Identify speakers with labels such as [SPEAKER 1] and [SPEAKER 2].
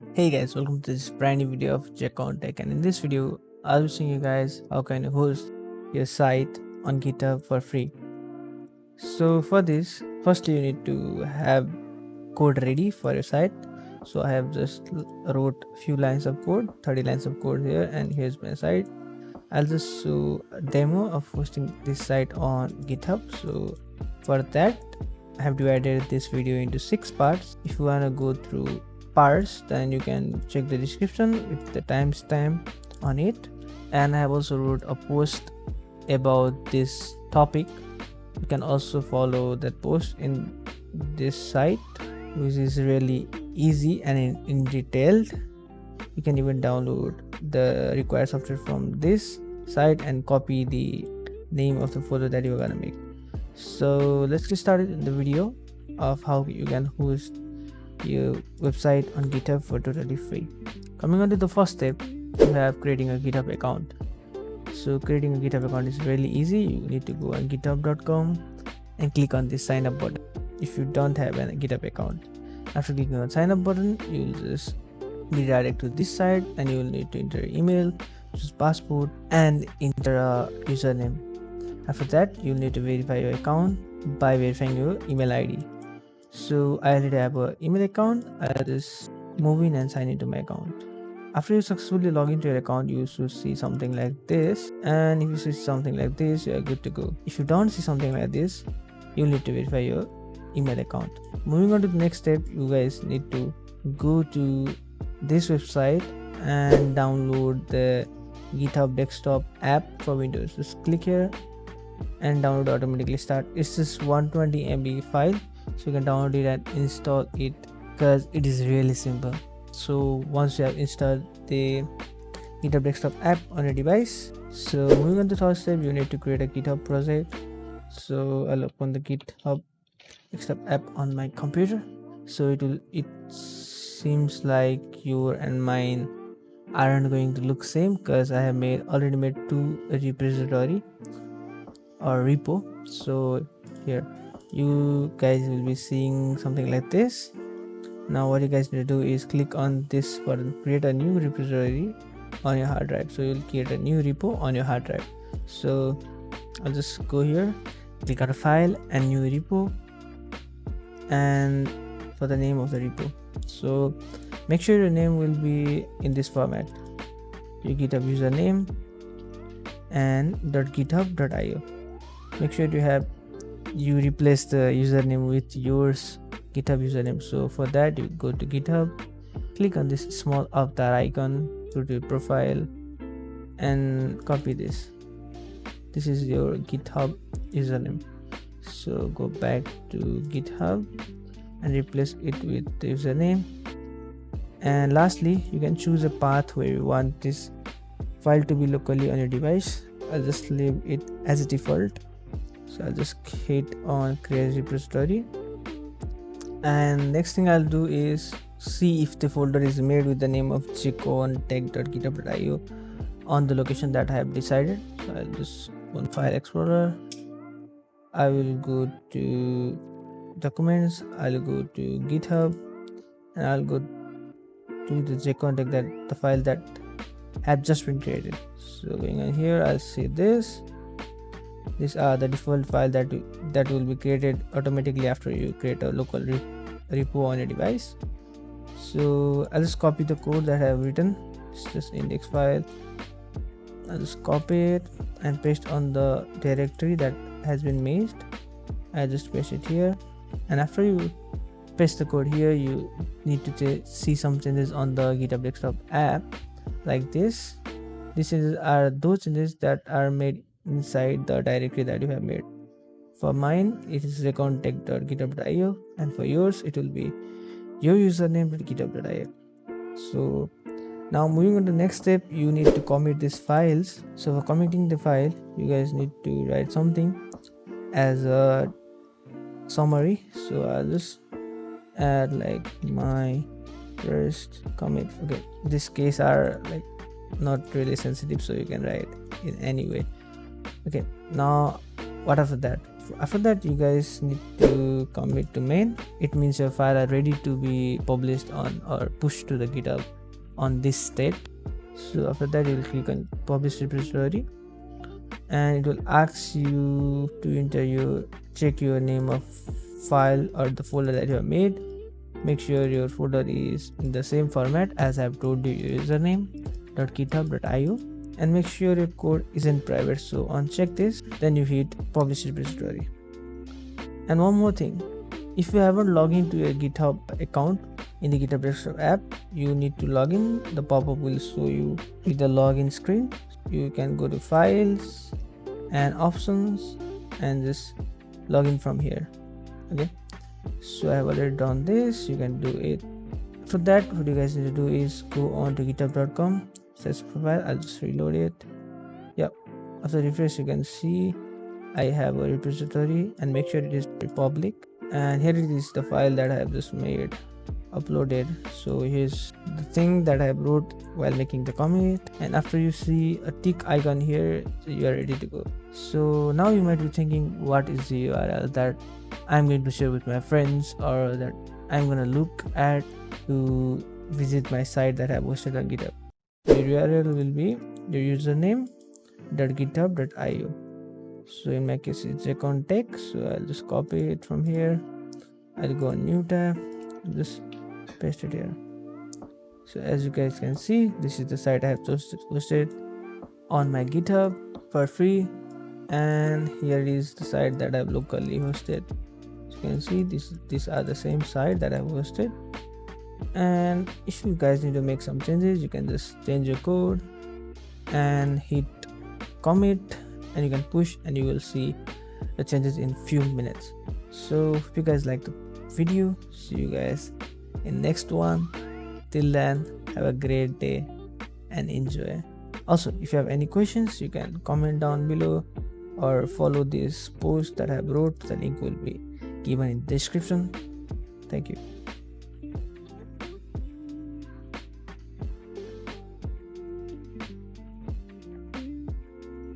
[SPEAKER 1] Hey guys, welcome to this brand new video of Check on Tech, and in this video I'll be showing you guys how can you host your site on GitHub for free. So for this, firstly you need to have code ready for your site. So I have just wrote a few lines of code, 30 lines of code here, and here's my site. I'll just show a demo of hosting this site on GitHub. So for that I have divided this video into 6 parts. If you want to go through parts, then you can check the description with the timestamp on it. And I have also wrote a post about this topic. You can also follow that post in this site, which is really easy and in detailed. You can even download the required software from this site and copy the name of the folder that you're gonna make. So let's get started in the video of how you can host your website on GitHub for totally free. Coming on to the first step, you have creating a GitHub account. So creating a GitHub account is really easy. You need to go on github.com and click on this sign up button if you don't have a GitHub account. After clicking on sign up button, you will just be redirected to this site and you will need to enter email, choose passport, and enter a username. After that, you'll need to verify your account by verifying your email ID. So I already have an email account. I'll just move in and sign into my account. After you successfully log into your account, you should see something like this, and if you see something like this, you are good to go. If you don't see something like this, you'll need to verify your email account. Moving on to the next step, you guys need to go to this website and download the GitHub desktop app for Windows. Just click here and download automatically start. It's just 120 MB file, so you can download it and install it because it is really simple. So once you have installed the GitHub desktop app on your device, so moving on to the third step, you need to create a GitHub project. So I'll open the GitHub desktop app on my computer. So it seems like your and mine aren't going to look same because I have already made 2 repository or repo. So here you guys will be seeing something like this. Now what you guys need to do is click on this button, create a new repository on your hard drive. So you'll create a new repo on your hard drive. So I'll just go here, click on a file and new repo, and for the name of the repo, so make sure your name will be in this format: your GitHub username and .github.io. Make sure you replace the username with yours GitHub username. So for that, you go to GitHub, click on this small avatar icon, go to your profile and copy this. This is your GitHub username. So go back to GitHub and replace it with the username. And lastly, you can choose a path where you want this file to be locally on your device. I'll just leave it as a default. So I'll just hit on create repository, and next thing I'll do is see if the folder is made with the name of checkon.tech.github.io on the location that I have decided. So I'll just open File Explorer. I will go to Documents. I'll go to GitHub, and I'll go to the checkon.tech, that the file that have just been created. So going on here, I'll see this. These are the default file that will be created automatically after you create a local repo on your device. So I'll just copy the code that I have written. It's just index file. I'll just copy it and paste on the directory that has been made. I just paste it here, and after you paste the code here, you need to see some changes on the GitHub desktop app like this. These changes are those changes that are made inside the directory that you have made. For mine, it is checkon.tech.github.io, and for yours, it will be your username at github.io. So now moving on to the next step, you need to commit these files. So for committing the file, you guys need to write something as a summary. So I'll just add like my first commit. Okay, this case are like not really sensitive, so you can write in any way. Okay, now what after that? After that, you guys need to commit to main. It means your file are ready to be published on or pushed to the GitHub on this state. So after that, you will click on publish repository, and it will ask you to check your name of file or the folder that you have made. Make sure your folder is in the same format as I've told you, your username .github.io, and make sure your code isn't private. So uncheck this, then you hit publish repository. And one more thing, if you haven't logged into your GitHub account in the GitHub desktop app, you need to log in. The pop-up will show you with the login screen. You can go to files and options and just log in from here. Okay, so I have already done this. You can do it. For that, what you guys need to do is go on to github.com, search profile. I'll just reload it. Yep, after refresh you can see I have a repository, and make sure it is public. And here it is, the file that I have just made, uploaded. So here's the thing that I wrote while making the commit, and after you see a tick icon here, so you are ready to go. So now you might be thinking, what is the URL that I'm going to share with my friends, or that I'm gonna look at to visit my site that I have hosted on GitHub? The URL will be your username .github.io. So in my case it's jcontek, so I'll just copy it from here. I'll go on new tab, just paste it here. So as you guys can see, this is the site I have hosted on my GitHub for free, and here is the site that I've locally hosted. So you can see these are the same site that I've hosted. And if you guys need to make some changes, you can just change your code and hit commit, and you can push, and you will see the changes in few minutes. So if you guys like the video, see you guys in next one. Till then, have a great day and enjoy. Also, if you have any questions, you can comment down below or follow this post that I wrote. The link will be given in the description. Thank you.